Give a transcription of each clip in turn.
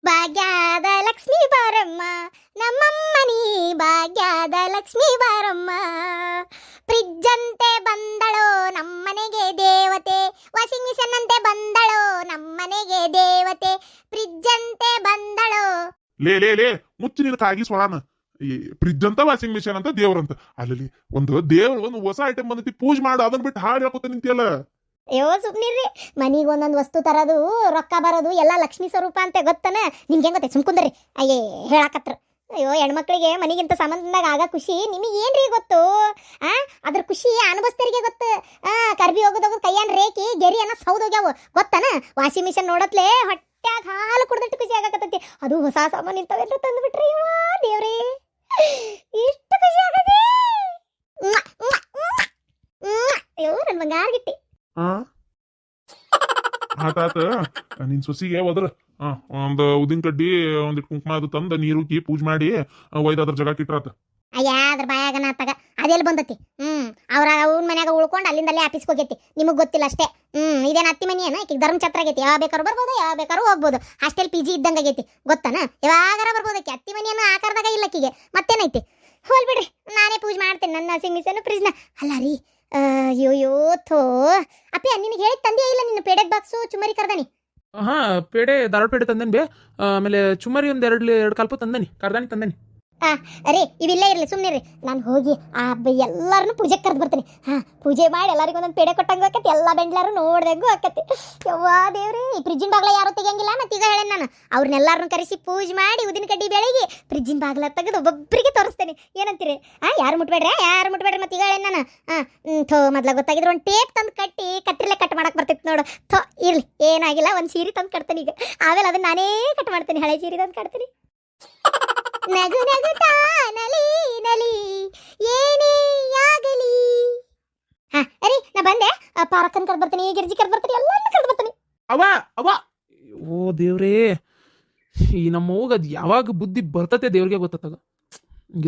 ಭಾಗ್ಯದ ಲಕ್ಷ್ಮೀ ಬಾರಮ್ಮ ನಮ್ಮಮ್ಮನಿ ಭಾಗ್ಯದ ಲಕ್ಷ್ಮೀ ಬಾರಮ್ಮ. ಫ್ರಿಜ್ಜಂತೆ ಬಂದಳೋ ನಮ್ಮನೆಗೆ ದೇವತೆ, ವಾಷಿಂಗ್ ಮಿಷನ್ ಅಂತೆ ಬಂದಳೋ ನಮ್ಮನೆಗೆ ದೇವತೆ, ಫ್ರಿಜ್ಜಂತೆ ಬಂದಳೋ. ಲೇ ಲೇ ಲೇ ಮುಚ್ಚಿ ನಿನ್ ಕಾಗಿ ಸ್ವಳಾನ. ಈ ಫ್ರಿಜ್ ಅಂತ ವಾಷಿಂಗ್ ಮಿಷನ್ ಅಂತ ದೇವ್ರಂತ ಅಲ್ಲಿ ಒಂದು ದೇವ್ರ ಒಂದು ಹೊಸ ಐಟಮ್ ಬಂದೈತಿ ಪೂಜೆ ಮಾಡು, ಅದನ್ನ ಬಿಟ್ಟು ಹಾಡು ಹೇಳ್ಕೊತ ನಿಂತಿಯಲ್ಲ. ಅಯ್ಯೋ ಸುಮ್ನಿರ್ರಿ, ಮನಿಗೆ ಒಂದೊಂದು ವಸ್ತು ತರೋದು ರೊಕ್ಕ ಬರೋದು ಎಲ್ಲ ಲಕ್ಷ್ಮೀ ಸ್ವರೂಪ ಅಂತ ಗೊತ್ತನ ನಿಮ್ಗೆ ಹೆಂಗ್ ಗೊತ್ತೈತೆ? ಸುಮ್ಕುಂದ್ರಿ. ಅಯ್ಯೇ ಹೇಳಕತ್ರ. ಅಯ್ಯೋ ಹೆಣ್ಮಕ್ಳಿಗೆ ಮನಿಗಿಂತ ಸಂಬಂಧದಾಗ ಆಗ ಖುಷಿ ನಿಮಗೆ ಏನ್ರಿ ಗೊತ್ತು? ಅದ್ರ ಖುಷಿ ಅನುಭವಿಸ್ತರಿಗೆ ಗೊತ್ತು. ಕರ್ಬಿ ಹೋಗೋದೋಗ ಕೈಯನ್ ರೇಖಿ ಗೆರಿ ಅನ್ನೋ ಸೌದೋಗ್ಯಾವ ಗೊತ್ತನ. ವಾಷಿಂಗ್ ಮಿಷನ್ ನೋಡತ್ಲೆ ಹೊಟ್ಯಾಗ ಹಾಲು ಕುಡ್ದಟ್ಟು ಖುಷಿ ಆಗಕತ್ತೈತಿ. ಅದು ಹೊಸ ಸಾಮಾನು ಇಂಥವೆಲ್ಲ ತಂದು ಬಿಟ್ರಿ ದೇವ್ರಿ, ಎಷ್ಟು ಖುಷಿ ಆಗದೆ. ಅಯ್ಯೋ ನನ್ ಬಂಗಾರ ಗಿಟ್ಟಿ. ಆತಾತ ನಿನ್ ಸೊಸಿಗೆ ಹೋದ್ರ ಒಂದ್ ಉದಿನ ಕಡ್ಡಿ ಒಂದಿಟ್ ಕುಂಕುಮ ಅದು ತಂದ ನೀರುಕಿ ಪೂಜೆ ಮಾಡಿ ಒಯ್ದ ಅದ್ರ ಜಗ ಕಿಟ್ರಾತ. ಅಯ್ಯ ಅದ್ರ ಬಾಯಾಗನ ತಗ ಅದೆಲ್ಲಿ ಬಂದತಿ. ಅವ್ರ ಅವ್ನ ಮನ್ಯಾಗ ಉಳ್ಕೊಂಡು ಅಲ್ಲಿಂದಲ್ಲೇ ಆಫೀಸ್ಗೆ ಹೋಗೈತಿ, ನಿಮಗ್ ಗೊತ್ತಿಲ್ಲ ಅಷ್ಟೇ. ಇದೇನ ಅತ್ತಿ ಮನಿ ಏನ ಈಗ ಧರ್ಮ ಛತ್ರ ಆಗೈತಿ, ಯಾವ ಬೇಕಾರು ಬರ್ಬೋದು ಯಾವ ಬೇಕಾರು ಹೋಗ್ಬೋದು. ಹಾಸ್ಟೆಲ್ PG ಇದ್ದಂಗ ಆಗೈತಿ ಗೊತ್ತನ. ಯಾವಾಗಾರ ಬರ್ಬೋದಕ್ಕೆ ಅತ್ತಿ ಮನಿಯನ್ನು ಆಕಾರದಾಗ ಇಲ್ಲ ಆಕಿಗೆ. ಮತ್ತೇನೈತಿ ಹೋಲ್ ಬಿಡ್ರಿ, ನಾನೇ ಪೂಜೆ ಮಾಡ್ತೇನೆ ನನ್ನ ವಾಷಿಂಗ್ ಮಿಷನ್ ಫ್ರಿಜ್ನ. ಅಲ್ಲ ರೀ ಅಯ್ಯೋ ಥೋ ಅಪ್ಪಿ ನಿನಗೆ ಹೇಳಿ ತಂದೆಯೇ ಇಲ್ಲ ನಿನ್ನ ಪೇಡೆದ್ ಬಾಕ್ಸು ಚುಮ್ಮರಿ ಕರ್ದಾನಿ. ಹಾ ಪೇಡೆ ಧಾರವಾಡ ಪೇಡೆ ತಂದನಿ ಬೇ. ಆಮೇಲೆ ಚುಮ್ಮರಿ ಒಂದ್ ಎರಡು ಕಲ್ಪ ತಂದನಿ, ಕರ್ದಾನಿ ತಂದನಿ. ಅರೇ ಇವಿಲ್ಲೇ ಇರಲಿ ಸುಮ್ಮನೆ ನಾನು ಹೋಗಿ ಎಲ್ಲಾರನು ಪೂಜೆಗೆ ಕರೆದು ಬರ್ತೀನಿ. ಪೂಜೆ ಮಾಡಿ ಎಲ್ಲರಿಗೂ ಒಂದೊಂದು ಪೇಡೆ ಕೊಟ್ಟಂಗೂ ಆಕತಿ, ಎಲ್ಲ ಬೆಂಡ್ಲಾರು ನೋಡ್ದಂಗೂ ಆಕತಿ. ಯವ್ವಾ ದೇವ್ರಿ, ಈ ಫ್ರಿಜ್ಜಿನ ಬಾಗ್ಲ ಯಾರು ತೆಗಿಯಂಗಿಲ್ಲ ಮತ್ತೆ ಈಗ ಹೇಳೇನು ನಾನು. ಅವ್ರನ್ನೆಲ್ಲಾರನ್ನು ಕರೆಸಿ ಪೂಜೆ ಮಾಡಿ ಉದಿನ ಕಡ್ಡಿ ಬೆಳಗ್ಗೆ ಫ್ರಿಜ್ಜಿನ ಬಾಗ್ಲ ತೆಗೆದು ಒಬ್ಬೊಬ್ಬರಿಗೆ ತೋರಿಸ್ತೇನೆ. ಏನಂತೀರಿ? ಯಾರು ಮುಟ್ಬೇಡ್ರಿ ಮತ್ತೆ ಈಗ ಹೇಳೇನು ನಾನು. ಥೋ ಮೊದ್ಲ ಗೊತ್ತಾಗಿದ್ರೆ ಒಂದು ಟೇಪ್ ತಂದು ಕಟ್ಟಿ ಕಟ್ಟಿರಲ್ಲೇ ಕಟ್ ಮಾಡಕ್ ಬರ್ತೈತಿ ನೋಡು. ಥೋ ಇರ್ಲಿ ಏನಾಗಿಲ್ಲ, ಒಂದು ಸೀರೆ ತಂದು ಕಟ್ತೀನಿ ಈಗ. ಆಮೇಲೆ ಅದನ್ನ ನಾನೇ ಕಟ್ ಮಾಡ್ತೀನಿ, ಹಳೆ ಸೀರೆ ತಂದು ಕಟ್ತೀನಿ. ನಗು ನಗುತ್ತಾ ನಲಿ ನಲಿ ಏನೇ ಆಗಲಿ. ಅರಿ ನಾ ಬಂದೆ. ಪಾರಕ್ಕನ್ ಕರ್ದು ಬರ್ತೀನಿ, ಗಿರ್ಜಿ ಕರ್ದು ಬರ್ತೀನಿ, ಎಲ್ಲಾನು ಕರ್ದು ಬರ್ತೀನಿ. ಅವ ಅವ ಓ ದೇವ್ರೇ, ಈ ನಮ್ಮ ಹೋಗ ಅದು ಯಾವಾಗ ಬುದ್ಧಿ ಬರ್ತತೆ ದೇವ್ರಿಗೆ ಗೊತ್ತಾಗ.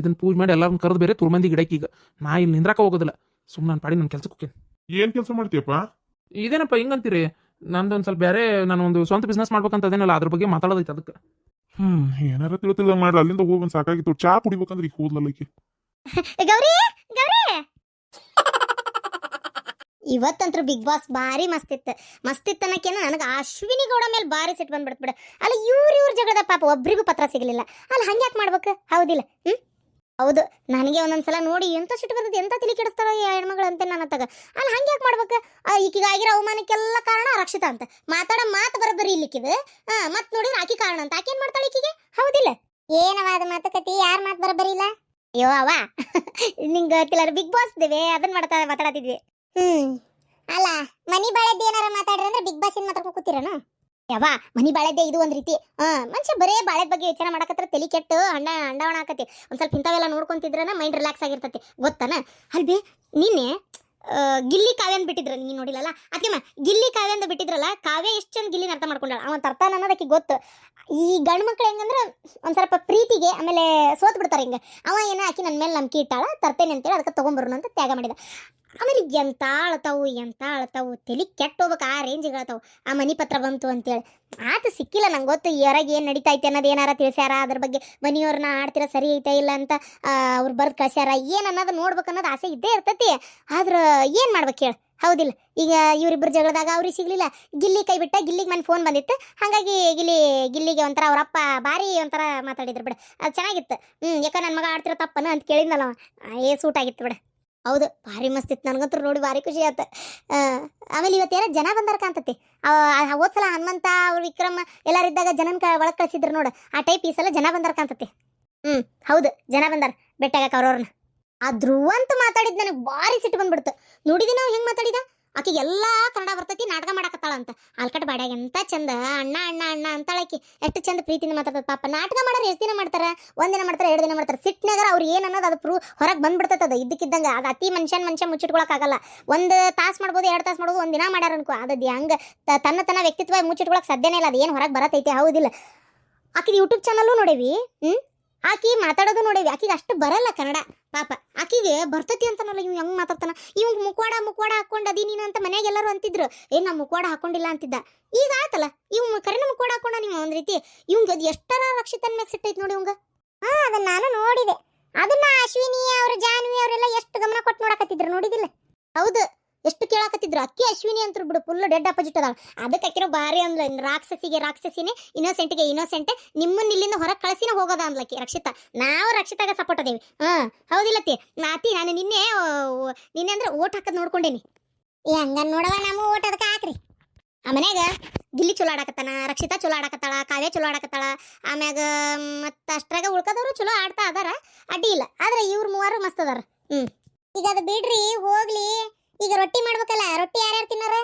ಇದನ್ನ ಪೂಜೆ ಮಾಡಿ ಎಲ್ಲಾರನ್ನ ಕರೆದು ಬೇರೆ ತುರ್ಮಂದಿ ಗಿಡಕ್ಕೆ ಈಗ ನಾ ಇಲ್ಲಿ ನಿಂದ್ರಾಕ ಹೋಗೋದಿಲ್ಲ. ಸುಮ್ಮನೆ ನಾನು ಪಾಡಿ ನನ್ನ ಕೆಲ್ಸಕ್ಕೆ ಹೋಗ್ತೇನೆ. ಏನ್ ಕೆಲಸ ಮಾಡ್ತೀಯಪ್ಪ? ಇದೇನಪ್ಪ ಹಿಂಗಂತೀರಿ? ನಂದೊಂದು ಸ್ವಲ್ಪ ಬೇರೆ, ನಾನು ಒಂದು ಸ್ವಂತ ಬಿಸ್ನೆಸ್ ಮಾಡ್ಬೇಕಂತ ಅದೇನಲ್ಲ, ಅದ್ರ ಬಗ್ಗೆ ಮಾತಾಡೋದೈತೆ ಅದಕ್ಕೆ. ಏನಾರ ತಿಳ್ತಿಲ್ದಂಗ ಮಾಡ್ರಿ, ಅಲ್ಲಿಂದ ಹೋಗಿ ಬಂದ್ ಸಾಕಾಗಿತ್ತು. ಚಾ ಕುಡಿಬೇಕಂದ್ರೆ ಈಗ ಹೋದ್ಲಲ್ಲಕಿ. ಗೌರಿ ಗೌರಿ ಇವತ್ತಂತ್ರು ಬಿಗ್ ಬಾಸ್ ಬಾರಿ ಮಸ್ತಿತ್ತು ಅನ್ನಕೇನ ನನಗೆ ಅಶ್ವಿನಿ ಗೌಡ ಮೇಲೆ ಬಾರಿ ಸಿಟ್ಟು ಬಂದ್ಬಿಡ್ತು. ಅಲ್ಲ ಇವ್ರ ಜಗಳದ ಪಾಪ ಒಬ್ರಿಗೂ ಪತ್ರ ಸಿಗಲಿಲ್ಲ. ಅಲ್ಲ ಹಂಗ್ಯಾಕೆ ಮಾಡ್ಬೇಕು? ಹೌದಿಲ್ಲ? ಹೌದು, ನನಗೆ ಒಂದೊಂದ್ಸಲ ನೋಡಿ ಎಂತ ಸಿಟ್ಟು ಬರ್ತದೆ, ಎಂತ ತಲೆ ಕೆಡಿಸ್ತಾಳ ಈ ಹೆಣ್ಮಗಳು ಅಂತ ನನ್ನ ತಗ. ಅಲ್ಲ ಹಂಗ್ಯಾಕೆ ಮಾಡ್ಬೇಕು? ಈಕಿಗೆ ಆಗಿರೋ ಅವಮಾನಕ್ಕೆಲ್ಲ ಕಾರಣ ರಕ್ಷಿತಾ ಅಂತ ಮಾತಾಡೋ ಮಾತು ಬರೋಬ್ಬರಿ ಇಲ್ಲಿಕ್ಕಿದೆ. ಮತ್ ನೋಡಿದ್ರೆ ಆಕಿ ಕಾರಣ ಅಂತ. ಆಕೇನ್ ಮಾಡ್ತಾಳೆ ಈಕಿಗೆ? ಹೌದಿಲ್ಲ? ಏನವಾದ ಮಾತುಕತೆ, ಯಾರ ಮಾತು ಬರೋಬ್ಬರಿ ಇಲ್ಲ? ಅಯ್ಯೋ ಅವ ನಿಂಗೆ ಗೊತ್ತಿಲ್ಲ, ಬಿಗ್ ಬಾಸ್ ದೇವೆ ಅದನ್ನ ಮಾತಾಡತಿದ್ವಿ. ಅಲ್ಲ ಮನಿ ಬಾಳೆದ್ದ ಏನಾರ ಮಾತಾಡ್ರಿ ಅಂದ್ರೆ ಬಿಗ್ ಬಾಸ್ ಏನ್ ಮಾತಾಡ್ಕೊ ಕೂತಿರನ? ಯಾವ ಮನಿ ಬಾಳೆದ್ದೆ ಇದು ಒಂದ್ ರೀತಿ. ಮನುಷ್ಯ ಬರೇ ಬಾಳೆದ ಬಗ್ಗೆ ವಿಚಾರ ಮಾಡಕತ್ರ ತಲೆ ಕೆಟ್ಟು ಅಂಡಾವಣ ಆಕತಿ. ಒಂದ್ ಸ್ವಲ್ಪ ಇಂಥವೆಲ್ಲ ನೋಡ್ಕೊಂತಿದ್ರನ ಮೈಂಡ್ ರಿಲ್ಯಾಕ್ಸ್ ಆಗಿರ್ತತಿ ಗೊತ್ತನ. ಅಲ್ಬಿ ನಿನ್ನೆ ಗಿಲ್ಲಿ ಕಾವ್ಯ ಅಂತ ಬಿಟ್ಟಿದ್ರ, ನೀನ್ ನೋಡಿಲ್ಲಲ್ಲ ಅತ್ತೆಮ್ಮ. ಗಿಲ್ಲಿ ಕಾವ್ಯ ಅಂತ ಬಿಟ್ಟಿದ್ರಲ್ಲ, ಕಾವ್ಯ ಎಷ್ಟು ಚಂದ ಗಿಲ್ಲಿನ ಅರ್ಥ ಮಾಡ್ಕೊಂಡಾಳ. ಅವನ್ ಅರ್ಥ ಅನ್ನೋದಕ್ಕೆ ಗೊತ್ತು. ಈ ಗಂಡು ಮಕ್ಳು ಹೆಂಗಂದ್ರ ಒಂದ್ ಸ್ವಲ್ಪ ಪ್ರೀತಿಗೆ ಆಮೇಲೆ ಸೋತ್ ಬಿಡ್ತಾರೆ. ಹಿಂಗ ಅವ ಏನ ಆಕಿ ನನ್ನ ಮೇಲೆ ನಂಬಿಕೆ ಇಟ್ಟಾಳ, ತರ್ತೇನೆ ಅಂತೇಳಿ ಅದಕ್ಕೆ ತಗೊಂಬರೋಣ ಅಂತ ತ್ಯಾಗ ಮಾಡಿದ. ಆಮೇಲೆ ಎಂತ ಅಳ್ತಾವು ತಲೆ ಕೆಟ್ಟ ಹೋಗ್ಬೇಕು ಆ ರೇಂಜಿಗೆ ಅಳ್ತಾವು. ಆ ಮನಿ ಪತ್ರ ಬಂತು ಅಂತೇಳಿ ಆತ ಸಿಕ್ಕಿಲ್ಲ. ನಂಗೆ ಗೊತ್ತು ಹೊರಗೆ ಏನು ನಡೀತೈತೆ ಅನ್ನೋದು ಏನಾರ ತಿಳಿಸ್ಯಾರ, ಅದ್ರ ಬಗ್ಗೆ ಮನಿಯವ್ರನ್ನ ಆಡ್ತಿರ ಸರಿ ಐತೆ ಇಲ್ಲ ಅಂತ ಅವ್ರು ಬರ್ದು ಕಳ್ಸ್ಯಾರ. ಏನು ಅನ್ನೋದು ನೋಡ್ಬೇಕು ಅನ್ನೋದು ಆಸೆ ಇದ್ದೇ ಇರ್ತೈತಿ. ಆದ್ರೆ ಏನು ಮಾಡ್ಬೇಕು ಹೇಳಿ? ಹೌದಿಲ್ಲ? ಈಗ ಇವರಿಬ್ಬರು ಜಗಳದಾಗ ಅವ್ರಿಗೆ ಸಿಗ್ಲಿಲ್ಲ, ಗಿಲ್ಲಿ ಕೈ ಬಿಟ್ಟ, ಗಿಲ್ಲಿಗೆ ಮನೆ ಫೋನ್ ಬಂದಿತ್ತು. ಹಾಗಾಗಿ ಗಿಲ್ಲಿಗೆ ಒಂಥರ ಅವರಪ್ಪ ಭಾರಿ ಒಂಥರ ಮಾತಾಡಿದ್ರು ಬಿಡ. ಅದು ಚೆನ್ನಾಗಿತ್ತು. ಯಾಕ ನನ್ನ ಮಗ ಆಡ್ತಿರೋ ತಪ್ಪನ ಅಂತ ಕೇಳಿದ್ನಲ್ಲ, ಸೂಟ್ ಆಗಿತ್ತು ಬಿಡ. ಹೌದು ಭಾರಿ ಮಸ್ತ್ ಇತ್ತು, ನನಗಂತೂ ನೋಡಿ ಭಾರಿ ಖುಷಿ ಆಯ್ತು. ಆಮೇಲೆ ಇವತ್ತೇನೋ ಜನ ಬಂದಾರ ಕಾಣ್ತತಿ. ಹೋದ್ಸಲ ಹನುಮಂತ ಅವ್ರು ವಿಕ್ರಮ್ ಎಲ್ಲಾರಿದ್ದಾಗ ಜನನ ಒಳಗೆ ಕಳಿಸಿದ್ರು ನೋಡು, ಆ ಟೈಪ್ ಈ ಸಲ ಜನ ಬಂದಾರ ಕಾಣ್ತತಿ. ಹೌದು ಜನ ಬಂದಾರ ಬೆಟ್ಟಾಗಕ್ಕೆ ಅವ್ರವ್ರನ್ನ. ಆ ಧ್ರುವ ಅಂತ ಮಾತಾಡಿದ್ ನನಗೆ ಭಾರಿ ಸಿಟ್ಟು ಬಂದ್ಬಿಡ್ತು. ನೋಡಿದಿ ನಾವು ಹೆಂಗೆ ಮಾತಾಡಿದ? ಆಕೆ ಎಲ್ಲ ಕನ್ನಡ ಬರ್ತೈತಿ, ನಾಟಕ ಮಾಡಕತ್ತಾಳ ಅಂತ. ಆಲ್ಕಟ್ ಬಾಡ್ಯಾಗ ಎಂತ ಚಂದ ಅಣ್ಣ ಅಣ್ಣ ಅಣ್ಣ ಅಂತಾಳಕಿ, ಎಷ್ಟು ಚಂದ ಪ್ರೀತಿಯಿಂದ ಮಾತಾಡ್ತದ. ಪಾಪ ನಾಟಕ ಮಾಡೋರು ಎಷ್ಟು ದಿನ ಮಾಡ್ತಾರೆ? ಒಂದಿನ ಮಾಡ್ತಾರೆ, 2 ದಿನ ಮಾಡ್ತಾರೆ. ಸಿಟ್ನಾಗರ ಅವ್ರು ಏನು ಅನ್ನೋದು ಅದು ಹೊರಗೆ ಬಂದ್ಬಿಡ್ತದ ಅದು ಇದ್ದಕ್ಕಿದ್ದಂಗೆ. ಅದು ಅತಿ ಮನುಷ್ಯ ಮುಚ್ಚಿಟ್ಕೊಳಕ್ಕಾಗಲ್ಲ. 1 ತಾಸು ಮಾಡ್ಬೋದು, 2 ತಾಸು ಮಾಡ್ಬೋದು, 1 ದಿನ ಮಾಡ್ಯಾರ ಅನ್ಕೋ. ಅದು ಹಂಗೆ ತನ್ನ ವ್ಯಕ್ತಿತ್ವ ಮುಚ್ಚಿಟ್ಕೊಳಕ್ಕೆ ಸಾಧ್ಯನೇ ಇಲ್ಲ. ಅದು ಏನು ಹೊರಗೆ ಬರತೈತೆ? ಹೌದಿಲ್ಲ? ಆಕಿದು ಯೂಟ್ಯೂಬ್ ಚಾನಲ್ಲು ನೋಡೇವಿ. ಆಕಿ ಮಾತಾಡೋದು ನೋಡೇವಿ. ಆಕಿಗೆ ಅಷ್ಟು ಬರಲ್ಲ ಕನ್ನಡ. ಪಾಪ ಆಕಿಗೆ ಬರ್ತತಿ ಅಂತನಲ್ಲ ಇವ್ ಹೆಂಗ್ ಮಾತಾಡ್ತಾನ. ಇವ್ ಮುಕ್ವಾಡ ಹಾಕೊಂಡ್ ಅದಿ ನೀನು ಅಂತ ಮನ್ಯಾಗ ಎಲ್ಲರೂ ಅಂತಿದ್ರು. ನಾ ಮುಕ್ವಾಡ ಹಾಕೊಂಡಿಲ್ಲ ಅಂತಿದ್ದ. ಈಗ ಆತಲ್ಲ ಇವ್ ಕರೆನ ಮುಕ್ವಾಡ ಹಾಕೊಂಡ. ನೀವು ಒಂದ್ ರೀತಿ ಇವಂಗ ಎಷ್ಟರ ರಕ್ಷಿತನ್ ಮ್ಯಾಗ ಸಿಟ್ಟೈತಿ ನೋಡಿ ಇವಂಗ. ಅದನ್ನ ನಾನು ನೋಡಿದೆ. ಅದನ್ನ ಅಶ್ವಿನಿ ಅವ್ರ ಜಾನ್ವಿ ಅವರೆಲ್ಲ ಎಷ್ಟು ಗಮನ ಕೊಟ್ಟು ನೋಡಕತ್ತಿದ್ರು ನೋಡಿದಿಲ್ಲ. ಹೌದು, ಎಷ್ಟು ಕೇಳಾಕತ್ತಿದ್ರು. ಅಕ್ಕಿ ಅಶ್ವಿನಿ ಅಂತರು ಬಿಡು ಫುಲ್ ಡೆಡ್ ಅಪೋಸಿಟ್ ಅದಾಳ. ಅದಕ್ಕೆ ಅಕ್ಕಿರೋ ಬಾರಿ ಅಂದ್ಲ, ರಾಕ್ಷಸಿಗೆ ರಾಕ್ಷಸಿನೇ, ಇನ್ನೋಸೆಂಟ್ಗೆ ಇನ್ನೋಸೆಂಟ್, ನಿಮ್ಮನ್ನ ಇಲ್ಲಿಂದ ಹೊರಗೆ ಕಳಿಸಿನ ಹೋಗೋದ ಅಂದ್ಲಕ್ಕಿ ರಕ್ಷಿತಾ. ನಾವು ರಕ್ಷಿತಾಗ ಸಪೋರ್ಟ್ ಅದೇವಿ. ಹೌದಿಲ್ಲತ್ತಿ ನಾತಿ. ನಾನು ನಿನ್ನೆ ಅಂದ್ರೆ ಓಟ್ ಹಾಕದ್ ನೋಡ್ಕೊಂಡೇನಿ. ಹಂಗ ನೋಡವ ನಮ್ಮ ಓಟ್ ಅದಕ್ಕೆ ಹಾಕ್ರಿ. ಆ ಮನ್ಯಾಗ ಗಿಲ್ಲಿ ಚಲೋ ಆಡಕತ್ತಾನ, ರಕ್ಷಿತಾ ಚಲೋ ಆಡಕತ್ತಾಳ, ಕಾವ್ಯ ಚಲೋ ಆಡಕತ್ತಾಳ. ಆಮ್ಯಾಗ ಮತ್ತ ಅಷ್ಟ್ರಾಗ ಉಳ್ಕದವ್ರು ಚಲೋ ಆಡ್ತಾ ಅದಾರ, ಅಡ್ಡಿ ಇಲ್ಲ. ಆದ್ರೆ ಇವ್ರು ಮೂವರು ಮಸ್ತ್ ಅದಾರ. ಈಗ ಅದು ಬಿಡ್ರಿ ಹೋಗ್ಲಿ. ಈಗ ರೊಟ್ಟಿ ಮಾಡ್ಬೇಕಲ್ಲ, ರೊಟ್ಟಿ ಯಾರ್ಯಾರು ತಿನ್ನಾರ?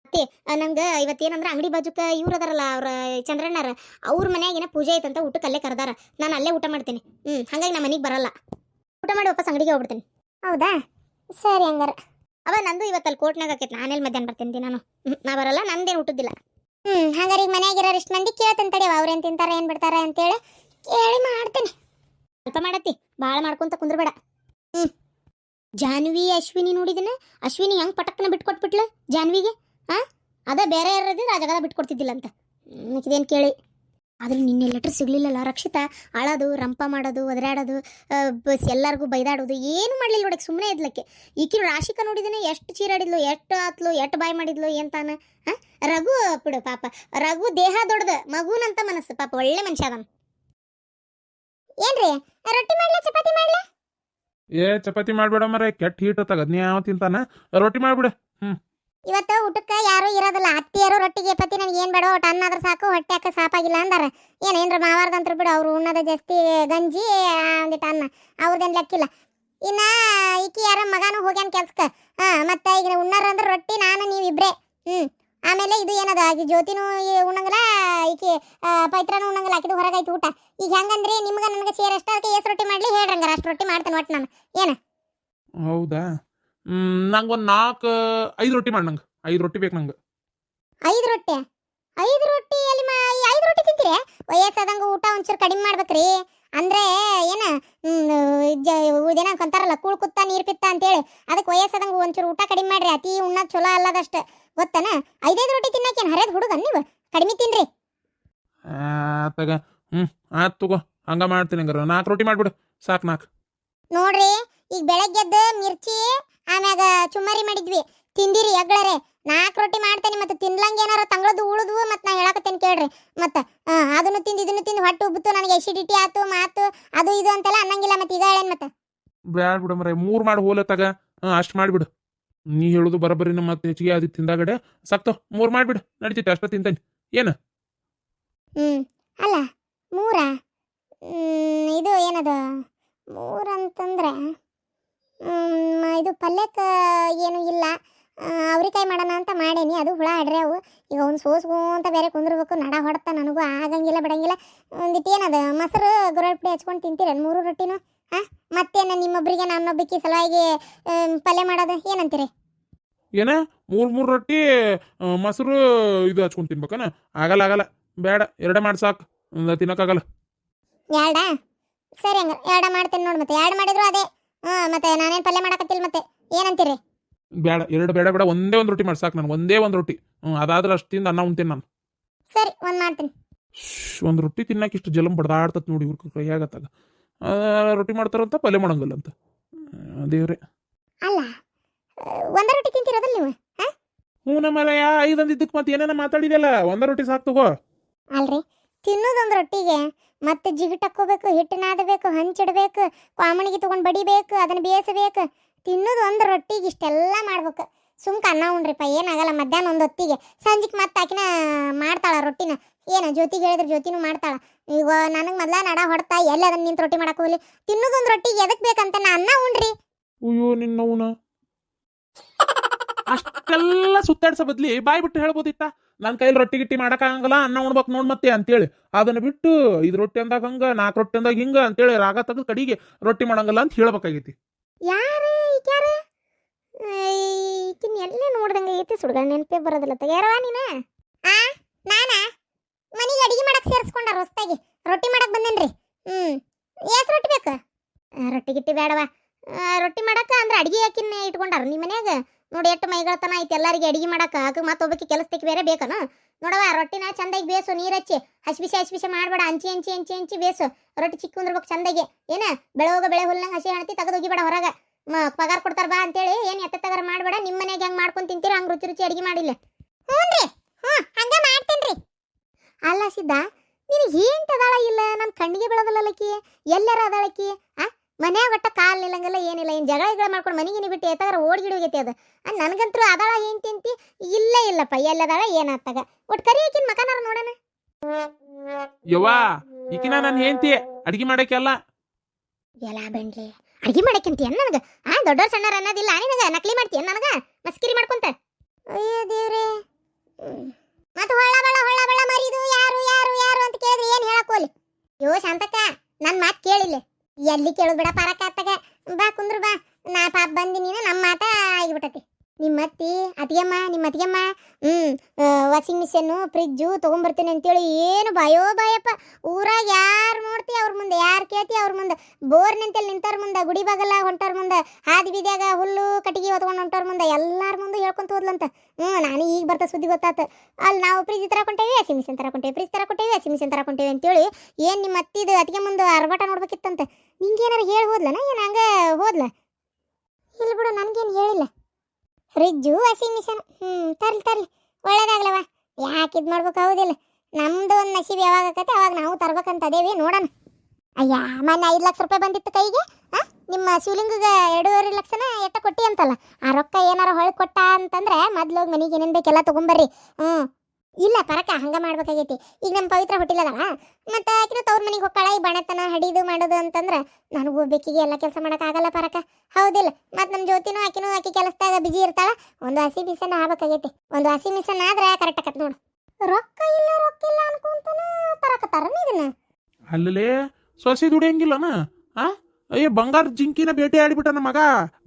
ಅತ್ತೆ ನಂಗೆ ಇವತ್ತೇನಂದ್ರೆ ಅಂಗಡಿ ಬಾಜುಕ ಇವ್ರು ಅದಾರಲ್ಲ ಅವ್ರ ಚಂದ್ರಣ್ಣರ, ಅವ್ರ ಮನ್ಯಾಗಿನ ಪೂಜೆ ಐತಂತ ಊಟಕ್ಕೆ ಅಲ್ಲೇ ಕರೆದಾರ. ನಾನು ಅಲ್ಲೇ ಊಟ ಮಾಡ್ತೀನಿ. ಹಾಗಾಗಿ ನಮ್ಮ ಮನೆಗೆ ಬರಲ್ಲ. ಊಟ ಮಾಡಿ ವಾಪಸ್ ಅಂಗಡಿಗೆ ಹೋಗ್ಬಿಡ್ತೀನಿ. ಹೌದಾ, ಸರಿ ಹಂಗಾರ. ನಂದು ಇವತ್ತಲ್ಲಿ ಕೋರ್ಟ್ನಾಗ ಆಕೈತಿ. ನಾನೆಲ್ಲಿ ಮಧ್ಯಾಹ್ನ ಬರ್ತೀನಿ ನಾನು. ನಾ ಬರಲ್ಲ, ನಂದೇನು ಊಟದಿಲ್ಲ. ಹಂಗಾರೆ ಈಗ ಮನ್ಯಾಗಿರೋ ಇಷ್ಟು ಮಂದಿ ಕೇಳ್ತಂತ ತಡಿ, ಅವ್ರೇನು ತಿಂತಾರ ಏನು ಬಿಡ್ತಾರ ಅಂತೇಳಿ ಕೇಳಿ ಮಾಡ್ತೀನಿ. ಸ್ವಲ್ಪ ಮಾಡತ್ತಿ, ಭಾಳ ಮಾಡ್ಕೊಂತ ಕುಂದ್ರಬೇಡ. ಜಾನ್ವಿ ಅಶ್ವಿನಿ ನೋಡಿದನ. ಅಶ್ವಿನಿ ಹೆಂಗ್ ಪಟಕ್ನ ಬಿಟ್ಕೊಟ್ಬಿಟ್ಲು ಜಾನ್ವಿಗೆ. ಅದ ಬೇರೆ ಯಾರದಿದ್ರೆ ಆ ಜಗದ ಬಿಟ್ಕೊಡ್ತಿದ್ದಿಲ್ಲ ಅಂತ. ಇದೇನು ಕೇಳಿ. ಆದ್ರೆ ನಿನ್ನೆ ಲೆಟರ್ ಸಿಗ್ಲಿಲ್ಲಲ್ಲ. ರಕ್ಷಿತಾ ಅಳೋದು, ರಂಪ ಮಾಡೋದು, ಒದರಾಡೋದು, ಎಲ್ಲರಿಗೂ ಬೈದಾಡೋದು ಏನು ಮಾಡ್ಲಿಲ್ಲ ನೋಡಕ್ಕೆ, ಸುಮ್ಮನೆ ಇದ್ಲಕ್ಕೆ. ಈಕಿನ ರಾಶಿಕ ನೋಡಿದನೆ ಎಷ್ಟು ಚೀರಾಡಿದ್ಲು, ಎಷ್ಟು ಆತ್ಲು, ಎಷ್ಟು ಬಾಯ್ ಮಾಡಿದ್ಲು ಎಂತಾನ. ರಘು ಬಿಡು ಪಾಪ, ರಘು ದೇಹ ದೊಡ್ಡದ, ಮಗುನಂತ ಮನಸ್ಸು, ಪಾಪ ಒಳ್ಳೆ ಮನುಷ್ಯ ಅದನ್. ಏನ್ರಿ ರೊಟ್ಟಿ ಮಾಡ್ಲಾ ಚಪಾತಿ ಮಾಡ್ಲಾ? ಚಪಾತಿ ಮಾಡ್ಬೇಡ ಮರ, ಕೆಟ್ಟ ಹೀಟ್ ತಗದ್ನಿ ಯಾವ ತಿಂತಾನ. ರೊಟ್ಟಿ ಮಾಡ್ಬಿಡ. ಇವತ್ತು ಊಟಕ್ಕೆ ಯಾರು ಇರೋದಿಲ್ಲ. ಅತ್ತಿಯರು ರೊಟ್ಟಿಗೆ ಪತಿ ನನಗೆ ಏನು ಬೇಡ, ಒಟ್ಟು ಅನ್ನಾದ್ರೂ ಸಾಕು, ಹೊಟ್ಟೆ ಹಾಕ ಸಾಪಾಗಿಲ್ಲ ಅಂದಾರ. ಏನೇನ್ರ ಮಾವಾರ್ದಂತ್ರು ಬಿಡು, ಅವ್ರು ಉಣ್ಣದ ಜಾಸ್ತಿ ಗಂಜಿ ಒಂದಿಟ್ಟು ಅನ್ನ, ಅವ್ರದ್ದೇನು ಲೆಕ್ಕಿಲ್ಲ. ಇನ್ನ ಈಕಿ ಯಾರ ಮಗನೂ ಹೋಗ್ಯಾನ ಕೆಲ್ಸಕ್ಕೆ. ಮತ್ತೆ ಈಗ ಉಣ್ಣಾರ ಅಂದ್ರೆ ರೊಟ್ಟಿ ನಾನು ನೀವಿಬ್ರೆ. ಆಮೇಲೆ ಇದು ಏನದ ಆಗಿ ಜ್ಯೋತಿನೂ ಉಣ್ಣಂಗಿಲ್ಲ, ಈಕಿ ಪೈತ್ರನೂ ಉಣ್ಣಂಗಿಲ್ಲ, ಆಕಿದು ಹೊರಗಾಯ್ತು ಊಟ. ಈಗ ಹೆಂಗಂದ್ರಿ ನಿಮ್ಗೆ ನನಗೆ ಸೇರ್ ಅಷ್ಟ, ಅದಕ್ಕೆ ಎಷ್ಟು ರೊಟ್ಟಿ ಮಾಡ್ಲಿ ಹೇಳ್ರಂಗಾರ, ಅಷ್ಟು ರೊಟ್ಟಿ ಮಾಡ್ತೇನೆ ಒಟ್ಟು ನಾನು. ಏನು ಹೌದಾ? ನಂಗೊಂದು 5 ರೊಟ್ಟಿ ಮಾಡಿ. ನಂಗೆ 5 ರೊಟ್ಟಿ ಬೇಕು. ನಂಗೆ 5 ರೊಟ್ಟಿ? 5 ರೊಟ್ಟಿ ಅಲ್ಲಿ 5 ರೊಟ್ಟಿ ತಿಂತೀರಿ? ವಯಸ್ಸಾದಂಗ ಊಟ ಒಂಚೂರು ಕಡಿಮೆ ಮಾಡ್ಬೇಕ್ರಿ. ಅಂದ್ರೆ ಏನ ಇದೇನ ಅಂತಾರಲ್ಲ, ಕೂಳ್ ಕುತ್ತ ನೀರ್ ಪಿತ್ತ ಅಂತೇಳಿ, ಅದಕ್ಕೆ ವಯಸ್ಸಾದಂಗ ಒಂಚೂರು ಊಟ ಕಡಿಮೆ ಮಾಡ್ರಿ. ಅತಿ ಉಣ್ಣದ್ ಚಲೋ ಅಲ್ಲದಷ್ಟ ಗೊತ್ತನ. 5 ರೊಟ್ಟಿ ತಿನ್ನಕೇನು ಹರಿಯದ್ ಹುಡುಗನ್ ನೀವು? ಕಡಿಮೆ ತಿನ್ರಿ. ಆತಾಗ ಆತ್ ತಗೋ, ಹಂಗ ಮಾಡ್ತೀನಿ. ಹಂಗಾರ 4 ರೊಟ್ಟಿ ಮಾಡ್ಬಿಡು ಸಾಕು. 4 ನೋಡ್ರಿ, ಈಗ ಬೆಳಗ್ಗೆದ್ದು ಮಿರ್ಚಿ ಆಮ್ಯಾಗ ಚುಮ್ಮರಿ ಮಾಡಿದ್ವಿ, ತಿಂದಿರಿ ಎಗ್ಳರೆ. 4 ರೊಟ್ಟಿ ಮಾಡ್ತೇನೆ. ಮತ್ತೆ ತಿನ್ಲಂಗ ಏನಾರ ತಂಗಳದ್ದು ಉಳಿದ್ವು ಮತ್ತೆ ನಾ ಹೇಳಕತ್ತೇನೆ ಕೇಳ್ರಿ. ಮತ್ತೆ ಅದನ್ನು ತಿಂದು ಇದನ್ನು ತಿಂದು ಹೊಟ್ಟೆ ಉಬ್ಬಿತು, ನನಗೆ ಎಸಿಡಿಟಿ ಆತು, ಮಾತು ಅದು ಇದು ಅಂತೆಲ್ಲ ಅನ್ನಂಗಿಲ್ಲ. ಮತ್ತೆ ಈಗ ಹೇಳೇನ್ ಮತ್ತೆ? ಬ್ಯಾಡ ಬಿಡು ಮರ, 3 ಮಾಡಿ ಹೋಲತ್ತಾಗ. ಅಷ್ಟು ಮಾಡಿಬಿಡು. ನೀ ಹೇಳುದು ಬರಬರಿನ ಮತ್ತೆ ಹೆಚ್ಚಿಗೆ ಅದು ತಿಂದಾಗಡೆ ಸಾಕ್ತೋ. 3 ಮಾಡಿಬಿಡು, ನಡೀತೈತೆ. ಅಷ್ಟ ತಿಂತೇನೆ. ಏನು ಅಲ್ಲ 3 ಇದು ಏನದು 3 ಅಂತಂದ್ರೆ ಇದು ಪಲ್ಯಕ್ಕೆ ಏನು ಇಲ್ಲ. ಅವ್ರಿಕಾಯಿ ಮಾಡೋಣ ಅಂತ ಮಾಡೇನಿ, ಅದು ಹುಳ ಹಡ್ರೆ ಅವು. ಈಗ ಅವ್ನು ಸೋಸ್ಗು ಅಂತ ಬೇರೆ ಕುಂದಿರ್ಬೇಕು, ನಡ ಹೊಡ್ತಾ ನನಗೂ ಆಗಂಗಿಲ್ಲ ಬಿಡಂಗಿಲ್ಲ. ಒಂದಿಟ್ಟು ಏನದು ಮೊಸರು ಗುರಳ್ ಪುಡಿ ಹಚ್ಕೊಂಡು ತಿಂತೀರ 3 ರೊಟ್ಟಿನೂ? ಮತ್ತೇನು ನಿಮ್ಮೊಬ್ಬರಿಗೆ ನನ್ನೊಬ್ಬಕ್ಕೆ ಸಲುವಾಗಿ ಪಲ್ಯ ಮಾಡೋದು ಏನಂತೀರಿ? ಏನ 3 ರೊಟ್ಟಿ ಮೊಸರು ಇದು ಹಚ್ಕೊಂಡು ತಿನ್ಬೇಕನ? ಆಗಲ್ಲ. ಬೇಡ, 2 ಮಾಡಿ ಸಾಕು. ತಿನ್ನಕ್ಕಾಗಲ್ಲ. 2 ಸರಿ, ಹಂಗ 2 ಮಾಡ್ತೇನೆ ನೋಡಿ. ಮತ್ತೆ 2 ಮಾಡಿದ್ರು ಅದೇ. ಮತ್ತೆ ನಾನೇನು ಪಲ್ಯ ಮಾಡಕತ್ತಿಲ್ಲ. ಮತ್ತೆ ಏನಂತೀರಿ? ಬೇಡ, 2 ಬೇಡ. ಒಂದೇ 1 ರೊಟ್ಟಿ ಮಾಡಿ ಸಾಕು. ನಾನು ಒಂದೇ 1 ರೊಟ್ಟಿ. ಅದಾದ್ರೆ ಅಷ್ಟು ತಿಂದು ಅನ್ನ ಉಣ್ತೇನೆ ನಾನು. ಸರಿ, 1 ಮಾಡ್ತೀನಿ. 1 ರೊಟ್ಟಿ ತಿನ್ನಕ್ಕೆ ಇಷ್ಟು ಜಲಂ ಬಡ್ದಾಡ್ತತ್ ನೋಡಿ ಇವ್ರ ಕೈಯಾಗತ್ತಾಗ. ರೊಟ್ಟಿ ಮಾಡ್ತಾರಂತ ಪಲ್ಯ ಮಾಡಂಗಿಲ್ಲ ಅಂತ. ದೇವ್ರೆ. ಅಲ್ಲ 1 ರೊಟ್ಟಿ ತಿಂತಿರೋದಲ್ಲ ನೀವು? ನಮ್ಮಲ್ಲ 5 ಅಂದಿದ್ದಕ್ಕೆ ಮತ್ತೆ ಏನೇನ ಮಾತಾಡಿದೆಲ್ಲ. 1 ರೊಟ್ಟಿ ಸಾಕು ತಗೋ. ಅಲ್ರಿ, ತಿನ್ನೋದೊಂದು ರೊಟ್ಟಿಗೆ ಮತ್ತೆ ಜಿಗಿಟ್ ಹಾಕೋಬೇಕು, ಹಿಟ್ಟು ನಾದಬೇಕು, ಹಂಚಿಡ್ಬೇಕು, ಕಾಮಣಿಗೆ ತೊಗೊಂಡು ಬಡಿಬೇಕು, ಅದನ್ನು ಬೇಯಿಸಬೇಕು. ತಿನ್ನೋದು 1 ರೊಟ್ಟಿಗೆ ಇಷ್ಟೆಲ್ಲ ಮಾಡ್ಬೇಕು. ಸುಮ್ಕ ಅನ್ನ ಉಣ್ರಿಪ್ಪ, ಏನಾಗಲ್ಲ. ಮಧ್ಯಾಹ್ನ 1 ಹೊತ್ತಿಗೆ, ಸಂಜಿಗೆ ಮತ್ತೆ ಆಕಿನ ಮಾಡ್ತಾಳ ರೊಟ್ಟಿನ. ಏನು ಜ್ಯೋತಿಗೆ ಹೇಳಿದ್ರೆ ಜ್ಯೋತಿನೂ ಮಾಡ್ತಾಳ. ಈಗ ನನಗೆ ಮೊದಲ ನಡ ಹೊಡ್ತಾ ಎಲ್ಲಿ ಅದನ್ನ ನಿಂತು ರೊಟ್ಟಿ ಮಾಡಕ್ಕೆ ಹೋಗ್ಲಿ. ತಿನ್ನೋದೊಂದು ರೊಟ್ಟಿಗೆ ಎದಕ್ಕೆ ಬೇಕಂತ ನಾ ಅನ್ನ ಉಣ್ರಿ. ಅಯ್ಯೋ ನಿನ್ನವನ, ಅಷ್ಟೆಲ್ಲ ಸುತ್ತಾಡ್ಸ ಬದ್ಲಿ ಬಾಯ್ ಬಿಟ್ಟು ಹೇಳ್ಬೋದಿತ್ತ. ನನ್ನ ಕೈಲಿ ರೊಟ್ಟಿ ಗಿಟ್ಟಿ ಮಾಡಕ್ಕಾಗಲ್ಲ, ಅನ್ನ ಉಣ್ಬೇಕು ನೋಡ್ ಮತ್ತೆ ಅಂತೇಳಿ. ಅದನ್ನ ಬಿಟ್ಟು 5 ರೊಟ್ಟಿ ಅಂದಾಗ ಹಂಗ, 4 ರೊಟ್ಟಿ ಅಂದಾಗ ಹಿಂಗ ಅಂತೇಳಿ ರಾಗ ತೆಗೆದು ಕಡಿಗೆ ರೊಟ್ಟಿ ಮಾಡಂಗಲ್ಲ ಅಂತ ಹೇಳ್ಬೇಕಾಗೈತಿ. ಯಾರು ಈಕ್ಯಾರ ಈಕಿನ ಎಲ್ಲೇ ನೋಡ್ದಂಗೆ ಐತಿ, ಸುಡ್ಗಳ ನೆನಪೇ ಬರೋದಿಲ್ಲ. ಯಾರವ ನೀನು? ನಾನಾ ಮನೆಗೆ ಅಡಿಗೆ ಮಾಡಕ್ಕೆ ಸೇರಿಸ್ಕೊಂಡಾರ ಹೊಸ್ತಾಗಿ. ರೊಟ್ಟಿ ಮಾಡಕ್ಕೆ ಬಂದೇನ್ರಿ. ಎಷ್ಟು ರೊಟ್ಟಿ ಬೇಕು? ರೊಟ್ಟಿ ಗಿಟ್ಟಿ ಬೇಡವಾ, ರೊಟ್ಟಿ ಮಾಡಕ್ಕ ಅಂದ್ರೆ ಅಡಿಗೆ ಯಾಕಿನ್ನ ಇಟ್ಕೊಂಡಾರ ನಿಮ್ಮ ಮನ್ಯಾಗ ನೋಡಿ ಎಷ್ಟು ಮೈಗಳತನ ಐತಿ ಎಲ್ಲರಿಗೆ ಅಡಿಗೆ ಮಾಡಕ್ಕ ಆಗ ಮತ್ತೊಬ್ಬಕ್ಕೆ ಕೆಲಸಕ್ಕೆ ಬೇರೆ ಬೇಕನ ನೋಡವ ರೊಟ್ಟಿನ ಚಂದಾಗಿ ಬೇಸು ನೀರ್ ಹಚ್ಚಿ ಹಸಿಬಿಸಿ ಮಾಡಬೇಡ ಹಂಚಿ ಬೇಸು ರೊಟ್ಟಿ ಚಿಕ್ಕ ಕುಂದ್ರಬೇಕು ಚಂದಾಗಿ ಏನ ಬೆಳೋಗ ಬೆಳೆ ಹುಲ್ಲಂಗೆ ಹಸಿ ಹಣತಿ ತೆಗೆದೋಗಿಬೇಡ ಹೊರಗ ಪಗಾರ ಕೊಡ್ತಾರ ಬಾ ಅಂತೇಳಿ ಏನ್ ಎತ್ತ ತಗರ ಮಾಡಬೇಡ ನಿಮ್ಮ ಮನ್ಯಾಗ ಹೆಂಗ್ ಮಾಡ್ಕೊಂಡ್ ತಿಂತೀರ ಹಂಗ ರುಚಿ ಅಡಿಗೆ ಮಾಡಿಲ್ಲ ಹ್ಞೂನ್ರಿ ಹಂಗ ಮಾಡ್ತೇನ್ರಿ ಅಲ್ಲ ಸಿದ್ಧ ನೀನು ಏಂತದಾಳ ಇಲ್ಲ ನನ್ನ ಕಣ್ಣಿಗೆ ಬೆಳದಲ್ಲಕಿ ಎಲ್ಲರ ಅದಾಳಕಿ ಮನ್ಯಾಗ ಒಟ್ಟ ಕಾಲ್ ನಿಲ್ಲಂಗಿಲ್ಲ ಏನಿಲ್ಲ ಏನ್ ಜಗಳ ಮಾಡ್ಕೊಂಡು ಮನೆಗಿನಿ ಬಿಟ್ಟು ಎತ್ತಾಗ ಓಡ್ಗಿಡೋಗೈತಿ ಅದು ನನಗಂತೂ ಅದಾಳ ಏನ್ ತಿಂತಿ ಇಲ್ಲಪ್ಪ ಎಲ್ಲದಾಳ ಏನಾತ್ತಾಗ ಒಟ್ಟು ಕರಿ ಆಕಿನ ಮಕನಾರ ನೋಡೋಣ ಯವ್ವಾ ಈಕಿನ ನನ್ನ ಹೆಂಡತಿ ಅಡಿಗೆ ಮಾಡಕ್ಕೆಲ್ಲ ಎಲ್ಲ ಬೆಂಡ್ಲಿ ಅಡಿಗೆ ಮಾಡಕ್ಕಂತೀಯ ನನಗ ದೊಡ್ಡವ್ರ ಸಣ್ಣವ್ರ ಅನ್ನೋದಿಲ್ಲ ನಿನಗ ನಕಲಿ ಮಾಡ್ತೀಯ ನನಗ ಮಸ್ಕಿರಿ ಮಾಡ್ಕೊಂತ ಅಯ್ಯೋ ದೇವ್ರೇ ಮತ್ತೆ ಹೊಳ್ಳ ಬಳ ಮರಿದು ಯಾರು ಅಂತ ಕೇಳಿದ್ರೆ ಏನ್ ಹೇಳಕೋಲಿ ಯೋ ಶಾಂತಕ್ಕ ನನ್ ಮಾತು ಕೇಳಿಲ್ಲ ಎಲ್ಲಿ ಕೇಳುದು ಬಿಡ ಪಾರಕ್ಕ ಅತ್ತಗ ಬಾ ಕುಂದ್ರು ಬಾ ನಾ ಪಾಪ ಬಂದಿನಿ ನಮ್ಮ ಮಾತ ಆಗಿಬಿಟ್ಟತಿ ನಿಮ್ಮ ಅತ್ತಿಗೆಮ್ಮ ವಾಷಿಂಗ್ ಮಿಷಿನ್ನು ಫ್ರಿಜ್ಜು ತೊಗೊಂಬರ್ತೀನಿ ಅಂತೇಳಿ ಏನು ಬಾಯಪ್ಪ ಊರಾಗ ಯಾರು ನೋಡ್ತಿ ಅವ್ರ ಮುಂದೆ ಯಾರು ಕೇಳ್ತಿ ಅವ್ರ ಮುಂದೆ ಬೋರ್ ನಿಂತಲ್ಲಿ ನಿಂತಾರ ಮುಂದೆ ಗುಡಿ ಬಾಗಲ್ಲ ಹೊಂಟಾರ ಮುಂದೆ ಹಾದಿ ಬೀದ್ಯಾಗ ಹುಲ್ಲು ಕಟ್ಟಿಗೆ ಹೊತ್ಕೊಂಡು ಹೊಂಟಾರ ಮುಂದೆ ಎಲ್ಲಾರ ಮುಂದೆ ಹೇಳ್ಕೊಂತ ಹೋದ್ಲಂತ ನಾನು ಈಗ ಬರ್ತಾ ಸುದ್ದಿ ಗೊತ್ತಾತ ಅಲ್ಲಿ ನಾವು ಫ್ರಿಜ್ ತರಕೊಂಟೇವಿ ವಾಷಿಂಗ್ ಮಿಷಿನ್ ತರಕೊಂಟೇವಿ ಫ್ರಿಜ್ ತರಕೊಂಟೇವಿ ವಾಷಿಂಗ್ ಮಿಷಿನ್ ತರಕೊಂಟೇವಿ ಅಂತೇಳಿ ಏನು ನಿಮ್ಮ ಅತ್ತಿಗೆ ಮುಂದೆ ಅರ್ಬಟ ನೋಡ್ಬೇಕಿತ್ತಂತ ನಿಂಗೇನಾರು ಹೇಳಿ ಹೋದ್ಲನ ಏನು ಹಂಗ ಹೋದ್ಲ ಇಲ್ಲ ಬಿಡು ನನಗೇನು ಹೇಳಿಲ್ಲ ಫ್ರಿಜ್ಜು ವಾಷಿಂಗ್ ಮಿಷನ್ ತರ್ಲಿ ಒಳ್ಳೇದಾಗ್ಲವ ಯಾಕೆ ಇದು ಮಾಡ್ಬೇಕು ಹೌದಿಲ್ಲ ನಮ್ದು ಒಂದು ನಸೀಬ್ ಯಾವಾಗ ಆಕತ್ತೆ ಅವಾಗ ನಾವು ತರ್ಬೇಕಂತ ಅದೇವಿ ನೋಡೋಣ ಅಯ್ಯ ಮೊನ್ನೆ 5 ಲಕ್ಷ ರೂಪಾಯಿ ಬಂದಿತ್ತು ಕೈಗೆ ನಿಮ್ಮ ಶಿವಲಿಂಗಗೆ 2.5 ಲಕ್ಷನ ಎಟ್ಟ ಕೊಟ್ಟಿ ಅಂತಲ್ಲ ಆ ರೊಕ್ಕ ಏನಾರ ಹೊಳ್ ಕೊಟ್ಟ ಅಂತಂದ್ರೆ ಮೊದ್ಲು ಹೋಗಿ ಮನೆಗೆ ಏನೇನು ಬೇಕೆಲ್ಲ ತೊಗೊಂಬರ್ರಿ ಇಲ್ಲ ಪರಕ ಹಂಗ ಮಾಡ್ಬೇಕಾಗೈತಿ ಈಗ ನಮ್ಮ ಪವಿತ್ರ ಹೊಟ್ಟಿಲ್ಲದಲ್ಲ ಮತ್ತೆ ಆಕಿನ ತವ್ರ ಮನೆಗೆ ಹೋಗ್ಕಾಳ ಈ ಬಣತನ ಹಡಿದು ಮಾಡೋದು ಅಂತಂದ್ರೆ ನನಗೂ ಒಬ್ಬೇಕಿಗೆ ಎಲ್ಲ ಕೆಲಸ ಮಾಡೋಕ್ಕಾಗಲ್ಲ ಪರಕ ಹೌದಿಲ್ಲ ಮತ್ತೆ ನಮ್ಮ ಜ್ಯೋತಿನೂ ಆಕಿ ಕೆಲಸದಾಗ ಬಿಜಿ ಇರ್ತಾಳ ಒಂದು ಹಸಿ ಮಿಷನ್ ಆಗ್ಬೇಕಾಗೈತಿ ಒಂದು ಹಸಿ ಮಿಷನ್ ಆದ್ರೆ ಕರೆಕ್ಟ್ ಆಕತ್ ನೋಡು ರೊಕ್ಕ ಇಲ್ಲ ಅನ್ಕೊಂತಾನ ತರಕತ್ತಾರ ಇದನ್ನ ಅಲ್ಲಲೇ ಸೊಸಿ ದುಡಿಯಂಗಿಲ್ಲನ ಅಯ್ಯ ಬಂಗಾರ ಜಿಂಕಿನ ಬೇಟೆ ಆಡಿಬಿಟ್ಟ ನಮ್ಮ ಮಗ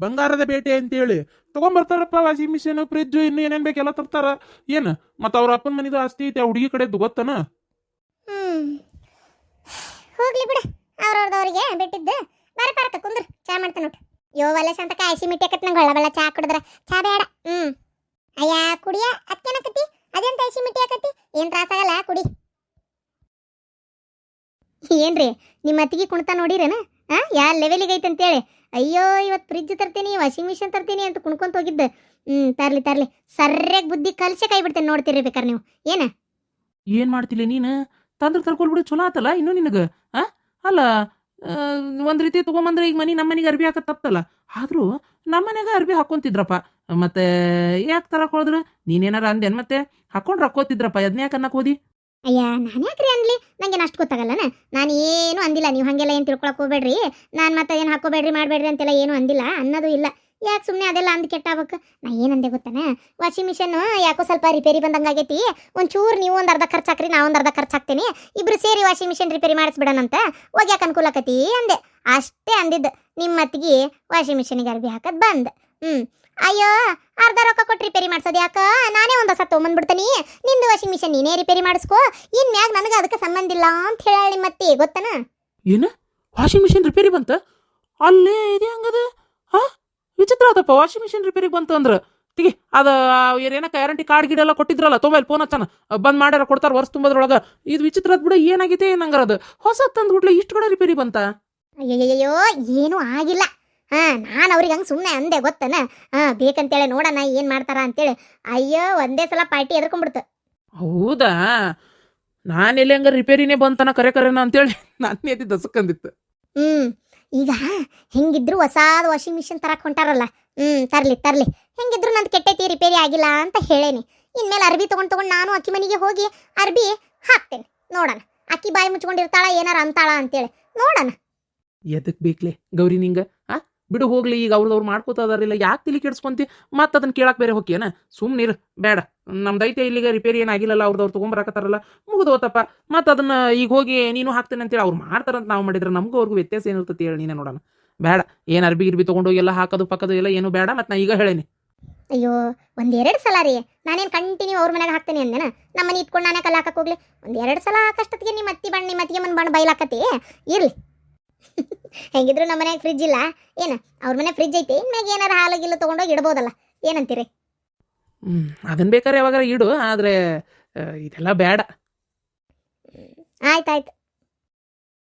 ಬಂಗಾರದ ಬೇಟೆ ಅಂತೇಳಿ ತಗೊಂಬರ್ತಾರಪ್ಪ ವಾಷಿಂಗ್ ಮಿಷಿನ್ ಫ್ರಿಜ್ ಇನ್ನು ಏನೇನ್ ಬೇಕೆಲ್ಲ ತರ್ತಾರ ಏನ್ ಮತ್ತ ಅವ್ರ ಅಪ್ಪನ ಮನಿದು ಆಸ್ತಿ ಐತಿ ಆ ಹುಡುಗಿ ಕಡೆದು ಗೊತ್ತನ ಹೋಗ್ಲಿ ಬಿಡ ಅವ್ರವ್ರದವ್ರಿಗೆ ಬಿಟ್ಟಿದ್ದು ಬಾರ ಪಾರಕ ಕುಂದ್ರ ಚಾ ಮಾಡ್ತಾನ ನೋಡ್ರಿ ಯೋ ವಲ್ಲ ಶಾಂತಕ ಐಸಿ ಮಿಟ್ಟಿ ಆಕತ್ ನಂಗೆ ಹೊಳ್ಳ ಚಾ ಕುಡಿದ್ರ ಚಾ ಬೇಡ ಅಯ್ಯ ಕುಡಿಯ ಅತ್ಕೇನಕತಿ ಅದೆಂತ ಐಸಿ ಮಿಟ್ಟಿ ಆಕತಿ ಏನ್ ತ್ರಾಸಾಗಲ್ಲ ಕುಡಿ ಏನ್ರಿ ನಿಮ್ಮ ಅತ್ತಿಗೆ ಕುಣ್ತಾ ನೋಡಿರೇನ ಯಾ ಲೆವೆಲಿಗೆ ಐತೆ ಅಂತೇಳಿ ಅಯ್ಯೋ ಇವತ್ತು ಫ್ರಿಜ್ ತರ್ತೀನಿ ವಾಷಿಂಗ್ ಮಿಷಿನ್ ತರ್ತೀನಿ ಅಂತ ಕುಣ್ಕೊಂತ ಹೋಗಿದ್ದೆ ತರ್ಲಿ ಸರ್ಯಾಗಿ ಬುದ್ಧಿ ಕಲ್ಸೆ ಕೈ ಬಿಡ್ತೇನೆ ನೋಡ್ತೀರಿ ಬೇಕಾರೆ ನೀವು ಏನ್ ಮಾಡ್ತಿಲ್ಲ ನೀನು ತಂದ್ರ ತರ್ಕೊಳ್ಬಿಡು ಚಲೋ ಆತಲ್ಲ ಇನ್ನು ನಿನಗ ಅಲ್ಲ ಒಂದ್ ರೀತಿ ತಗೊಂಬಂದ್ರೆ ಈಗ ನಮ್ಮ ಮನೆಗೆ ಅರ್ಬಿ ಹಾಕತ್ ತಪ್ಪಲ್ಲ ಆದ್ರೂ ನಮ್ಮ ಮನೆಗ ಅರ್ಬಿ ಹಾಕೊಂತಿದ್ರಪ್ಪ ಮತ್ತೆ ಯಾಕೆ ತರಕ್ ಹೋದ್ರು ನೀನೇನಾರ ಅಂದೇನ್ ಮತ್ತೆ ಹಾಕೊಂಡ್ ಹಾಕೋತಿದ್ರಪ್ಪ ಅದನ್ನ ಯಾಕೆ ಅನ್ನಕ್ ಹೋದಿ ಅಯ್ಯ ನಾನು ಯಾಕ್ರಿ ಅನ್ಲಿ ನಂಗೆ ಅಷ್ಟು ಗೊತ್ತಾಗಲ್ಲನ ನಾನು ಏನು ಅಂದಿಲ್ಲ ನೀವು ಹಾಗೆಲ್ಲ ಏನು ತಿಳ್ಕೊಳಕ್ ಹೋಗ್ಬೇಡ್ರಿ ನಾನು ಮತ್ತೆ ಏನು ಹಾಕೋಬೇಡ್ರಿ ಮಾಡಬೇಡ್ರಿ ಅಂತೆಲ್ಲ ಏನು ಅಂದಿಲ್ಲ ಅನ್ನೋದು ಇಲ್ಲ ಯಾಕೆ ಸುಮ್ಮನೆ ಅದೆಲ್ಲ ಅಂದ್ ಕೆಟ್ಟಾಗಬೇಕು ನಾ ಏನಂದೆ ಗೊತ್ತಾನೆ ವಾಷಿಂಗ್ ಮಿಷನ್ ಯಾಕೋ ಸ್ವಲ್ಪ ರಿಪೇರಿ ಬಂದಂಗಾಗೈತಿ ಒಂಚೂರು ನೀವು ಒಂದು ಅರ್ಧ ಖರ್ಚು ಹಾಕ್ರಿ ನಾ ಒಂದು ಅರ್ಧ ಖರ್ಚು ಹಾಕ್ತೀನಿ ಇಬ್ರು ಸೇರಿ ವಾಷಿಂಗ್ ಮಿಷಿನ್ ರಿಪೇರಿ ಮಾಡಿಸ್ಬಿಡೋಣಂತ ಹೋಗಿ ಯಾಕೆ ಅನುಕೂಲ ಆಕತಿ ಅಂದೆ ಅಷ್ಟೇ ಅಂದಿದ್ದು ನಿಮ್ಮ ಅತ್ತಿಗೆ ವಾಷಿಂಗ್ ಮಿಷಿನಿಗೆ ಅರ್ಬಿ ಹಾಕದ್ ಬಂದ್ ಅಯ್ಯೋ ಅರ್ಧ ರೊಕ್ಕ ಕೊಟ್ಟು ರಿಪೇರಿ ಮಾಡ್ಸೋದು ಯಾಕ ನಾನೇ ಒಂದು ಹೊಸ ತೊಗೊಂಬಂದ್ಬಿಡ್ತೀನಿ ನಿಂದು ವಾಷಿಂಗ್ ಮಿಷಿನ್ ನೀನೇ ರಿಪೇರಿ ಮಾಡಿಸ್ಕೋ ಇನ್ಮ್ಯಾಗ ನನಗೆ ಅದಕ್ಕೆ ಸಂಬಂಧ ಇಲ್ಲ ಅಂತ ಹೇಳಿ ನಿಮ್ಮತ್ತಿ ಗೊತ್ತನ ಏನು ವಾಷಿಂಗ್ ಮಿಷಿನ್ ರಿಪೇರಿ ಬಂತ ಅಲ್ಲೇ ಇದೆ ಹಂಗದ ವಿಚಿತ್ರ ಆತಪ್ಪ ವಾಷಿಂಗ್ ಮಿಷಿನ್ ರಿಪೇರಿಗೆ ಬಂತು ಅಂದ್ರ ತಿಗಿ ಅದ ಏನೇನ ಗ್ಯಾರಂಟಿ ಕಾರ್ಡ್ ಗಿಡ ಎಲ್ಲ ಕೊಟ್ಟಿದ್ರಲ್ಲ ತೊಂಬೈಲ್ ಫೋನ್ ಹಚ್ಚನ ಬಂದ್ ಮಾಡ್ಯಾರ ಕೊಡ್ತಾರ ವರ್ಷ ತುಂಬದ್ರೊಳಗ ಇದು ವಿಚಿತ್ರ ಅದ್ ಬಿಡ ಏನಾಗಿದೆ ಏನಂಗಾರ ಅದು ಹೊಸ ತಂದ್ಬಿಟ್ಲೆ ಇಷ್ಟು ಕಡೆ ರಿಪೇರಿ ಬಂತ ಅಯ್ಯಯ್ಯೋ ಏನೂ ಆಗಿಲ್ಲ ನಾನು ಅವ್ರಿಗೆ ಹಂಗೆ ಸುಮ್ಮನೆ ಅಂದೆ ಗೊತ್ತನ ಬೇಕಂತೇಳಿ ನೋಡೋಣ ಏನು ಮಾಡ್ತಾರ ಅಂತೇಳಿ ಅಯ್ಯೋ ಒಂದೇ ಸಲ ಪಾರ್ಟಿ ಎದ್ಕೊಂಡ್ಬಿಡ್ತು ಹೌದಾ ನಾನೆಲ್ಲಿ ಹಂಗ ರಿಪೇರಿನೇ ಬಂತನ ಕರೆನ ಅಂತೇಳಿ ನಾನು ಎದ್ದು ದಸಕಂದಿತ್ತು ಈಗ ಹೆಂಗಿದ್ರು ಹೊಸಾದ ವಾಷಿಂಗ್ ಮಿಷಿನ್ ತರಕ್ ಹೊಂಟಾರಲ್ಲ ತರ್ಲಿ ಹೆಂಗಿದ್ರು ನಂದು ಕೆಟ್ಟೈತಿ ರಿಪೇರಿ ಆಗಿಲ್ಲ ಅಂತ ಹೇಳೇನಿ ಇನ್ಮೇಲೆ ಅರ್ಬಿ ತಗೊಂಡು ನಾನು ಅಕ್ಕಿ ಮನೆಗೆ ಹೋಗಿ ಅರ್ಬಿ ಹಾಕ್ತೇನೆ ನೋಡೋಣ ಅಕ್ಕಿ ಬಾಯಿ ಮುಚ್ಕೊಂಡಿರ್ತಾಳ ಏನಾರ ಅಂತಾಳ ಅಂತೇಳಿ ನೋಡೋಣ ಎದಕ್ ಬೇಕ್ಲೆ ಗೌರಿ ನಿಂಗ ಬಿಡು ಹೋಗ್ಲಿ ಈಗ ಅವ್ರದವ್ರು ಮಾಡ್ಕೋತದಾರಿಲ್ಲ ಯಾಕೆ ತಿಳಿ ಕೆಡ್ಸ್ಕೊಂತಿ ಮತ್ತೆ ಅದನ್ನ ಕೇಳಕ್ ಬೇರೆ ಹೋಗ್ಯನ ಸುಮ್ನಿರ್ ಬೇಡ ನಮ್ ದೈತ್ಯ ಇಲ್ಲಿಗ ರಿಪೇರಿ ಏನಾಗಿಲ್ಲಲ್ಲ ಅವ್ರದವ್ರು ತಗೊಂಬರಾಕತ್ತಾರಲ್ಲ ಮುಗಿದೋತಪ್ಪ ಮತ್ತೆ ಅದನ್ನ ಈಗ ಹೋಗಿ ನೀನು ಹಾಕ್ತೇನೆ ಅಂತೇಳಿ ಅವ್ರು ಮಾಡ್ತಾರಂತ ನಾವು ಮಾಡಿದ್ರೆ ನಮಗೂ ಅವ್ರಿಗೂ ವ್ಯತ್ಯಾಸ ಏನಿರ್ತತಿ ಹೇಳಿ ನೀನೇ ನೋಡೋಣ ಬೇಡ ಏನ್ ಅರ್ಬಿ ತಗೊಂಡೋಗಿ ಎಲ್ಲ ಹಾಕೋದು ಪಕ್ಕದು ಎಲ್ಲ ಏನು ಬೇಡ ಮತ್ತೆ ನಾ ಈಗ ಹೇಳೇನಿ ಅಯ್ಯೋ 1-2 ಸಲ ರೀ ನಾನೇನು ಕಂಟಿನ್ಯೂ ಅವ್ರ ಮನೆಗೆ ಹಾಕ್ತೇನೆ ಅಂದೇನ ನಮ್ಮ ಮನೆ ಇಟ್ಕೊಂಡು ನಾನೇ ಕಲ್ಲ ಹಾಕಕ್ ಹೋಗ್ಲಿ 1-2 ಸಲ ಹಾಕಷ್ಟೊತ್ತಿಗೆ ನಿಮ್ಮ ಅತ್ತಿಗೆ ಮನ್ ಬಣ್ಣ ಬೈಲಾಕತಿ ಇರ್ಲಿ ಹೆಂಗಿದ್ರು ನಮ್ಮ ಮನ್ಯಾಗ ಫ್ರಿಜ್ ಇಲ್ಲ ಏನ ಅವ್ರ ಮನೆ ಫ್ರಿಜ್ ಐತಿ ಇನ್ಮ್ಯಾಗ ಏನಾರ ಹಾಲಾಗಿಲ್ಲ ತಗೊಂಡೋಗಿ ಇಡ್ಬೋದಲ್ಲ ಏನಂತೀರಿ? ಅದನ್ನ ಬೇಕಾದ್ರೆ ಯಾವಾಗ ಇಡು, ಆದ್ರೆ ಇದೆಲ್ಲ ಬೇಡ. ಆಯ್ತಾಯ್ತು